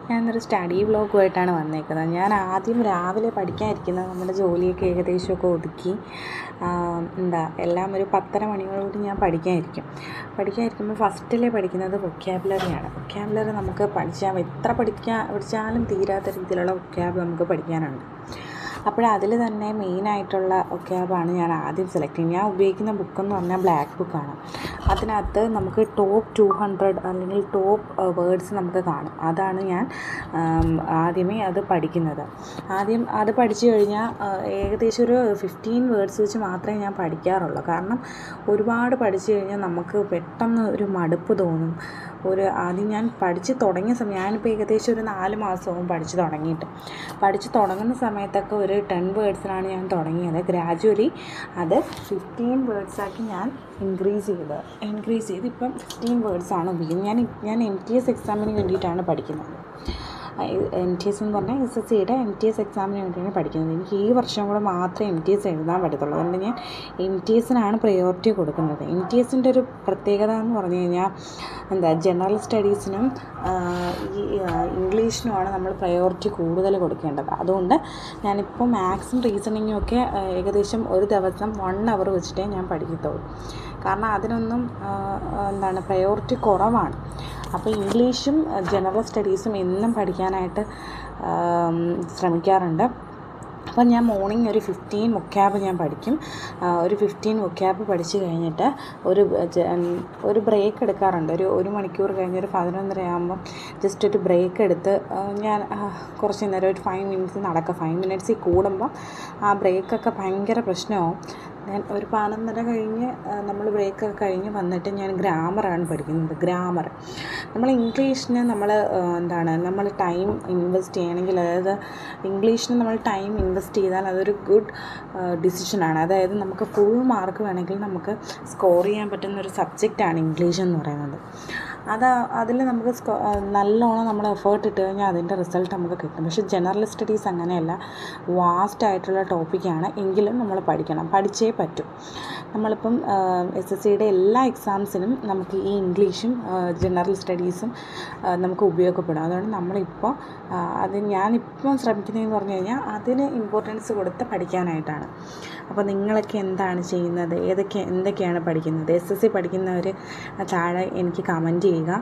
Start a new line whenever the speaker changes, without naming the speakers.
ഞാനൊരു സ്റ്റഡി വ്ളോഗുമായിട്ടാണ് വന്നേക്കുന്നത്. ഞാൻ ആദ്യം രാവിലെ പഠിക്കാനിരിക്കുന്നത് നമ്മുടെ ജോലിയൊക്കെ ഏകദേശമൊക്കെ ഒതുക്കി എല്ലാം ഒരു 10:30 മണിയോടുകൂടി ഞാൻ പഠിക്കാനിരിക്കുമ്പോൾ ഫസ്റ്റിലെ പഠിക്കുന്നത് വൊക്കാബുലറിയാണ്. വൊക്കാബുലറി നമുക്ക് എത്ര പഠിച്ചാലും തീരാത്ത രീതിയിലുള്ള വൊക്കാബ് നമുക്ക് പഠിക്കാനുണ്ട്. അതിൽ തന്നെ മെയിനായിട്ടുള്ള വൊക്കാബാണ് ഞാൻ ആദ്യം സെലക്ട് ചെയ്യുന്നത്. ഞാൻ ഉപയോഗിക്കുന്ന ബുക്കെന്ന് പറഞ്ഞാൽ ബ്ലാക്ക് ബുക്കാണ്. അതിനകത്ത് നമുക്ക് ടോപ്പ് 200 അല്ലെങ്കിൽ ടോപ്പ് വേർഡ്സ് നമുക്ക് കാണും. അതാണ് ഞാൻ ആദ്യമേ അത് പഠിക്കുന്നത്. ആദ്യം അത് പഠിച്ചു കഴിഞ്ഞാൽ ഏകദേശം ഒരു 15 വേർഡ്സ് വെച്ച് മാത്രമേ ഞാൻ പഠിക്കാറുള്ളൂ. കാരണം ഒരുപാട് പഠിച്ചു കഴിഞ്ഞാൽ നമുക്ക് പെട്ടെന്ന് ഒരു മടുപ്പ് തോന്നും. ആദ്യം ഞാൻ പഠിച്ച് തുടങ്ങിയ സമയം, ഞാനിപ്പോൾ ഏകദേശം ഒരു 4 മാസവും പഠിച്ച് തുടങ്ങുന്ന സമയത്തൊക്കെ ഒരു 10 വേർഡ്സിലാണ് ഞാൻ തുടങ്ങിയത്. ഗ്രാജുവലി അത് 15 വേർഡ്സാക്കി ഞാൻ ഇൻക്രീസ് ചെയ്ത് ഇപ്പം 15 വേർഡ്സാണ് ഉപയോഗിക്കുന്നത്. ഞാൻ MTS എക്സാമിന് വേണ്ടിയിട്ടാണ് പഠിക്കുന്നത്. MTS എന്ന് പറഞ്ഞാൽ SSCയുടെ MTS എക്സാമിന് വേണ്ടിയാണ് പഠിക്കുന്നത്. എനിക്ക് ഈ വർഷം കൂടെ മാത്രമേ MTS എഴുതാൻ പറ്റത്തുള്ളൂ. അതുകൊണ്ട് ഞാൻ MTSനാണ് പ്രയോറിറ്റി കൊടുക്കുന്നത്. MTSൻ്റെ ഒരു പ്രത്യേകത എന്ന് പറഞ്ഞു കഴിഞ്ഞാൽ ജനറൽ സ്റ്റഡീസിനും ഇംഗ്ലീഷിനുമാണ് നമ്മൾ പ്രയോറിറ്റി കൂടുതൽ കൊടുക്കേണ്ടത്. അതുകൊണ്ട് ഞാനിപ്പോൾ മാത്സും റീസണിങ്ങും ഒക്കെ ഏകദേശം ഒരു ദിവസം 1 അവർ വെച്ചിട്ടേ ഞാൻ പഠിക്കത്തുള്ളൂ. കാരണം അതിനൊന്നും പ്രയോറിറ്റി കുറവാണ്. അപ്പോൾ ഇംഗ്ലീഷും ജനറൽ സ്റ്റഡീസും എന്നും പഠിക്കാനായിട്ട് ശ്രമിക്കാറുണ്ട്. അപ്പം ഞാൻ മോർണിംഗ് ഒരു 15 വൊക്കാബ് ഞാൻ പഠിക്കും. ഒരു 15 വൊക്കാബ് പഠിച്ചു കഴിഞ്ഞിട്ട് ഒരു ബ്രേക്ക് എടുക്കാറുണ്ട്. ഒരു മണിക്കൂർ കഴിഞ്ഞ് ഒരു 11:30 ആകുമ്പം ജസ്റ്റ് ഒരു ബ്രേക്ക് എടുത്ത് ഞാൻ കുറച്ച് നേരം ഒരു 5 മിനിറ്റ്സ് നടക്കുക. 5 മിനിറ്റ്സിൽ കൂടുമ്പം ആ ബ്രേക്കൊക്കെ ഭയങ്കര പ്രശ്നമാവും. ഞാൻ ഒരു 11:30 കഴിഞ്ഞ് നമ്മൾ ബ്രേക്കൊക്കെ കഴിഞ്ഞ് വന്നിട്ട് ഞാൻ ഗ്രാമറാണ് പഠിക്കുന്നത്. ഗ്രാമർ നമ്മൾ ഇംഗ്ലീഷിന് നമ്മൾ ടൈം ഇൻവെസ്റ്റ് ചെയ്യണമെങ്കിൽ, അതായത് ഇംഗ്ലീഷിന് നമ്മൾ ടൈം ഇൻവെസ്റ്റ് ചെയ്താൽ അതൊരു ഗുഡ് ഡിസിഷനാണ്. അതായത് നമുക്ക് ഫുൾ മാർക്ക് വേണമെങ്കിൽ നമുക്ക് സ്കോർ ചെയ്യാൻ പറ്റുന്ന ഒരു സബ്ജക്റ്റാണ് ഇംഗ്ലീഷ് എന്ന് പറയുന്നത്. അതിൽ നമുക്ക് നല്ലോണം നമ്മൾ എഫേർട്ട് ഇട്ട് കഴിഞ്ഞാൽ അതിൻ്റെ റിസൾട്ട് നമുക്ക് കിട്ടും. പക്ഷേ ജനറൽ സ്റ്റഡീസ് അങ്ങനെയല്ല, വാസ്റ്റായിട്ടുള്ള ടോപ്പിക്കാണ്. എങ്കിലും നമ്മൾ പഠിച്ചേ പറ്റും. നമ്മളിപ്പം SSCയുടെ എല്ലാ എക്സാംസിനും നമുക്ക് ഈ ഇംഗ്ലീഷും ജനറൽ സ്റ്റഡീസും നമുക്ക് ഉപയോഗപ്പെടും. അതുകൊണ്ട് നമ്മളിപ്പോൾ ഞാനിപ്പം ശ്രമിക്കുന്നതെന്ന് പറഞ്ഞു കഴിഞ്ഞാൽ അതിന് ഇമ്പോർട്ടൻസ് കൊടുത്ത് പഠിക്കാനായിട്ടാണ്. അപ്പോൾ നിങ്ങളൊക്കെ എന്താണ് ചെയ്യുന്നത്? എന്തൊക്കെയാണ് പഠിക്കുന്നത്? SSC പഠിക്കുന്നവർ താഴെ എനിക്ക് കമൻറ്റ് ചെയ്യുക.